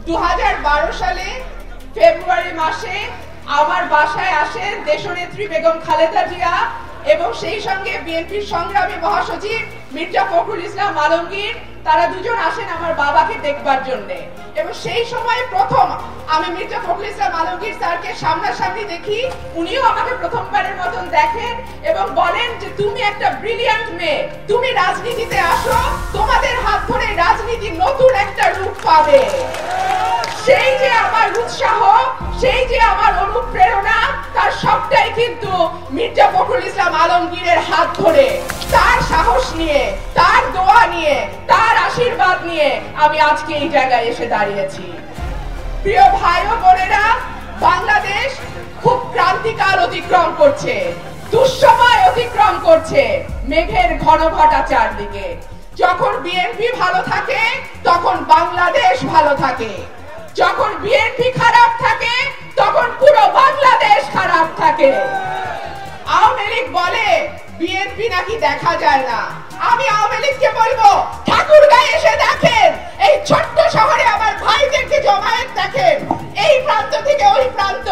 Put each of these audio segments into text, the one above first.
2012 সালে ফেব্রুয়ারি মাসে আমার বাসায় আসেন দেশনেত্রী বেগম খালেদা জিয়া এবং সেই সঙ্গে বিএনপির সংগ্রামী মহাসচিব মির্জা ফখরুল ইসলাম আলমগীর। তারা দুজন আসেন আমার বাবাকে দেখবার জন্য এবং সেই সময় প্রথম আমি মির্জা ফখরুল ইসলাম আলমগীর স্যারকে সামনাসামনি দেখি। উনিও আমাকে প্রথমবারের মতন দেখেন এবং বলেন যে তুমি একটা ব্রিলিয়ান্ট মেয়ে, তুমি রাজনীতিতে আসো, তোমাদের হাত ধরে রাজনীতি নতুন একটা রূপ পাবে। সেই যে আমার উৎসাহ, সেই যে আমার অনুপ্রেরণা, তার সবটাই কিন্তু মির্জা ফখরুল ইসলাম আলমগীরের হাত ধরে, তার সাহস নিয়ে, তার দোয়া নিয়ে, তার আশীর্বাদ নিয়ে আমি আজকে এই জায়গায় এসে দাঁড়িয়েছি। প্রিয় ভাই ও বোনেরা, বাংলাদেশ খুব ক্রান্তিকাল অতিক্রম করছে, দুঃসময় অতিক্রম করছে, মেঘের ঘন ঘটা চারদিকে। যখন বিএনপি ভালো থাকে তখন বাংলাদেশ ভালো থাকে, যখন বিএনপি খারাপ থাকে তখন পুরো বাংলাদেশ খারাপ থাকে। আওয়ামী লীগ বলে বিএনপি নাকি দেখা যায় না। আমি আওয়ামী লীগকে বলবো ঠাকুরগাঁয়ে এসে দেখেন, এই ছোট্ট শহরে আমার ভাইদেরকে জমায়েত দেখেন, এই প্রান্ত থেকে ওই প্রান্ত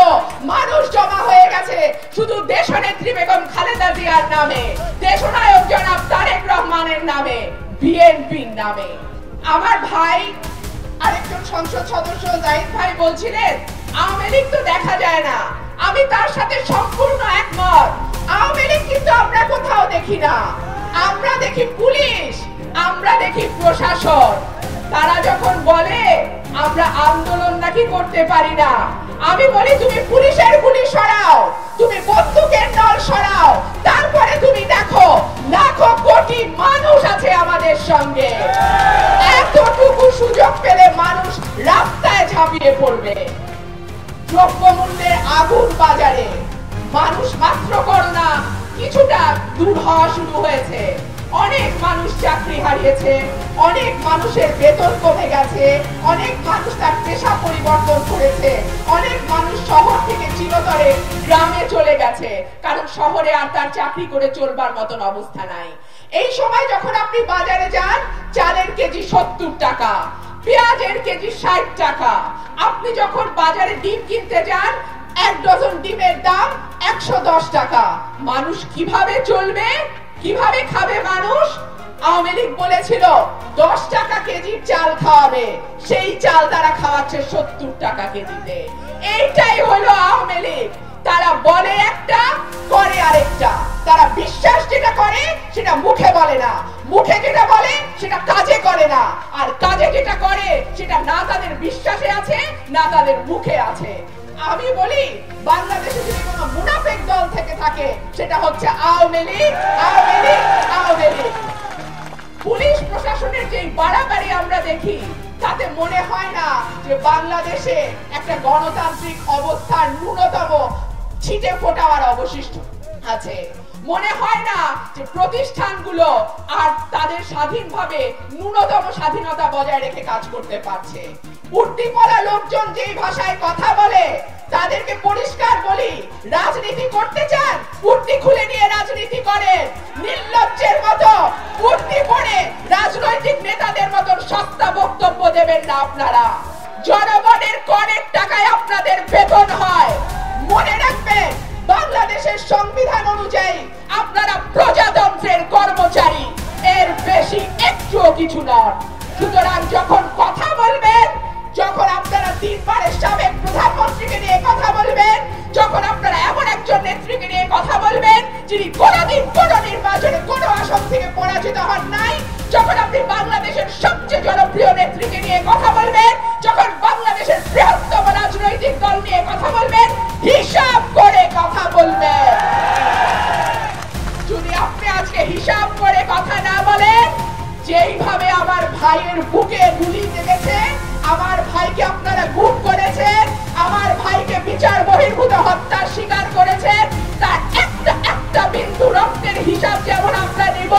মানুষ জমা হয়ে গেছে শুধু দেশনেত্রী বেগম খালেদা জিয়ার নামে, দেশনায়ক জনাব তারেক রহমানের নামে, বিএনপির নামে। আমার ভাই আরেকজন সংসদ সদস্য জাহিদ ভাই বলছিলেন আওয়ামী লীগ তো দেখা যায় না। আমি তার সাথে সম্পূর্ণ একমত। আওয়ামী লীগ কিন্তু আমরা কোথাও দেখি না। আমরা দেখি পুলিশ, আমরা দেখি প্রশাসন। তারা যখন বলে আমরা আন্দোলন নাকি করতে পারি না, আমি বলি তুমি পুলিশের গুলি সরাও, তুমি বন্দুকের নল সরাও, তারপরে তুমি দেখো লাখো কোটি মানুষ আছে আমাদের সঙ্গে। এতটুকু সুযোগ পেলে মানুষ রাস্তায় ঝাঁপিয়ে পড়বে। দ্রব্যমূল্যের আগুন বাজারে, মানুষ মাত্র করোনা কিছুটা দূর হওয়া শুরু হয়েছে। অনেক মানুষ চাকরি হারিয়েছে, অনেক মানুষের বেতন কমে গেছে, অনেক মানুষ তার পেশা পরিবর্তন করেছে, অনেক মানুষ শহর থেকে চিরতরে গ্রামে চলে গেছে, কারণ শহরে আর তার চাকরি করে চলবার মতন অবস্থা নাই। এই সময় যখন আপনি বাজারে যান, চালের কেজি 70 টাকা, পেঁয়াজের কেজি 60 টাকা। আপনি যখন বাজারে ডিম কিনতে যান, এক ডজন ডিমের দাম 110 টাকা। মানুষ কিভাবে চলবে, কিভাবে খাবে মানুষ? আওয়ামী লীগ বলেছিল 10 টাকা কেজির চাল খাওয়াবে, সেই চাল তারা খাওয়াচ্ছে 70 টাকা কেজিতে। এইটাই হলো আওয়ামী লীগ। তারা বলে একটা, করে আরেকটা। তারা বিশ্বাস যেটা করে সেটা মুখে বলে না, মুখে যেটা বলে সেটা কাজে করে না, আর কাজে যেটা করে সেটা না তাদের বিশ্বাসে আছে না তাদের মুখে আছে। আমি বলি বাংলাদেশে যদি কোনো মুনাফিক দল থেকে থাকে সেটা হচ্ছে আওয়ামী লীগ, আওয়ামী লীগ, আওয়ামী লীগ। পুলিশ প্রশাসনের যে বাড়াবাড়ি আমরা দেখি, তাতে মনে হয় না যে বাংলাদেশে একটা গণতান্ত্রিক অবস্থার ন্যূনতম ছিটে ফোটাবার অবশিষ্ট আছে। মনে হয় না যে প্রতিষ্ঠানগুলো আর তাদের স্বাধীনভাবে ন্যূনতম স্বাধীনতা বজায় রেখে কাজ করতে পারছে। উর্দি পড়া লোকজন যেই ভাষায় কথা বলে, তাদেরকে পরিষ্কার বলি, রাজনীতি করতে চান উর্দি খুলে নিয়ে রাজনীতি করেন। নির্লজ্জের মতো উর্দি পড়ে রাজনৈতিক নেতাদের মতন সস্তা বক্তব্য দেবেন না আপনারা। জনগণের করের টাকায় আপনাদের বেতন হয়। মনে রাখবেন, বাংলাদেশের সংবিধান অনুযায়ী আপনারা প্রজাতন্ত্রের কর্মচারী, এর বেশি একটুও কিছু নয়। সুতরাং যখন কথা বলবেন, যখন আপনারা 3 বারের সাবেক প্রধানমন্ত্রীকে নিয়ে কথা বলবেন, যখন আপনারা এমন একজন নেত্রীকে নিয়ে কথা বলবেন যিনি কোনোদিন কোনো নির্বাচনে কোনো আসন থেকে পরাজিত হন নাই, যখন আপনি বাংলাদেশের সবচেয়ে জনপ্রিয় নেত্রীকে নিয়ে কথা বলবেন, যখন বাংলাদেশের বৃহত্তম রাজনৈতিক দল নিয়ে কথা বলবেন, হিসাব করে কথা বলবেন। যদি আপনি আজকে হিসাব করে কথা না বলেন, যেইভাবে আমার ভাইয়ের বুকে গুলি লেগেছে, আমার ভাইকে আপনারা গুম করেছেন, আমার ভাইকে বিচার বহির্ভূত হত্যার শিকার করেছেন, তার একটা একটা বিন্দু রক্তের হিসাব যেমন আমরা নেব,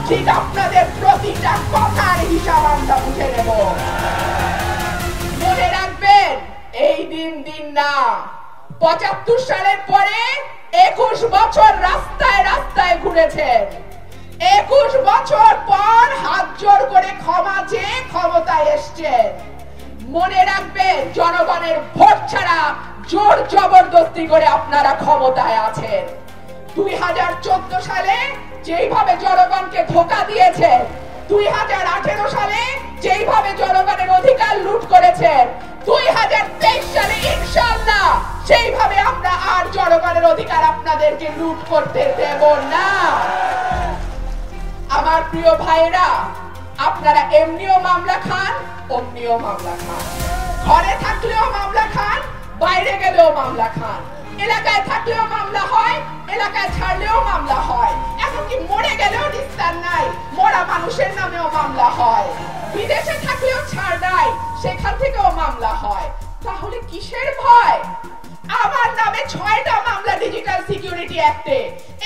ঠিক আপনাদের প্রতিটা কথার হিসাব আমরা বুঝে নেব। মনে রাখবেন, এই দিন দিন না। 75 সালের পরে 21 বছর রাস্তায় রাস্তায় ঘুরেছেন। 21 বছর পর হাত জোর করে ক্ষমা চেয়ে ক্ষমতায় এসছেন। মনে রাখবেন, জনগণের ভোট ছাড়া জোর জবরদস্তি করে আপনারা ক্ষমতায় আছেন। 2014 সালে যেইভাবে জনগণকে ধোঁকা দিয়েছেন, 2018 সালে যেইভাবে জনগণের অধিকার লুট করেছেন, 2023 সালে ইনশাআল্লাহ সেইভাবে আমরা আর জনগণের অধিকার আপনাদেরকে লুট করতে দেব না। আমার প্রিয় ভাইরা, আপনারা এমনিও মামলা খান, অমনিও মামলা খান, ঘরে থাকলেও মামলা খান, বাইরে গেলেও মামলা খান, এলাকায় থাকলেও মামলা হয়, এলাকায় ছাড়লেও মামলা হয়, এমনকি মরে গেলেও নিস্তার নাই, মরা মানুষের নামেও মামলা হয়, বিদেশে থাকলেও ছাড় নাই, সেখান থেকেও মামলা হয়। তাহলে কিসের ভয়? আমার নামে 6টা মামলা ডিজিটাল সিকিউরিটি অ্যাক্টে।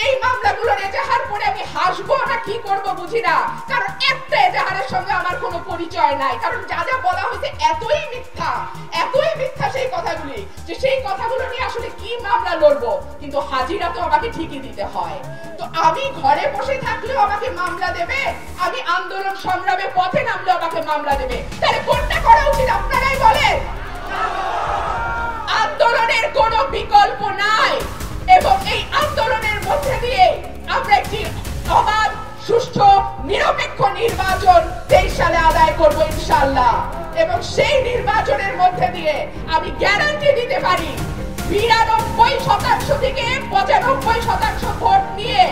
এই মামলাগুলোর এজাহার পড়ে আমি হাসবো না কি করব বুঝি না, কারণ একটা এজাহারের সঙ্গে আমার কোনো পরিচয় নাই। কারণ যা যা বলা হয়েছে এতই মিথ্যা সেই কথাগুলি, যে সেই কথাগুলো নিয়ে আসলে কি মামলা লড়বো, কিন্তু হাজিরা তো আমাকে ঠিকই দিতে হয়। তো আমি ঘরে বসে থাকলেও আমাকে মামলা দেবে, আমি আন্দোলন সংগ্রামে পথে নামলেও আমাকে মামলা দেবে। তাহলে কোনটা করা উচিত আপনারাই বলেন? আন্দোলনের কোনো বিকল্প নাই, এবং এই আন্দোলনের মধ্যে দিয়ে আমরা একটি অবাধ, সুষ্ঠু, নিরপেক্ষ নির্বাচন 23 সালে আদায় করব ইনশাআল্লাহ। এবং সেই নির্বাচনের মধ্যে দিয়ে আমি গ্যারান্টি দিতে পারি 92% থেকে 95% ভোট নিয়ে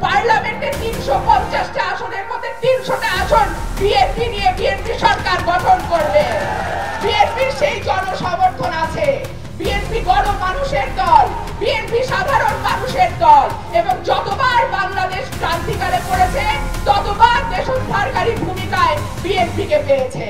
পার্লামেন্টে 350টা আসনের মধ্যে 300টা আসন বিএনপি নিয়ে বিএনপি সরকার গঠন করবে। বিএনপির সেই জনসমর্থন আছে, বিএনপি গণমানুষের দল, বিএনপি সাধারণ মানুষের দল, এবং যতবার বাংলাদেশ ক্রান্তিকালে পড়েছে ততবার দেশোদ্ধারকারী ভূমিকায় বিএনপিকে পেয়েছে।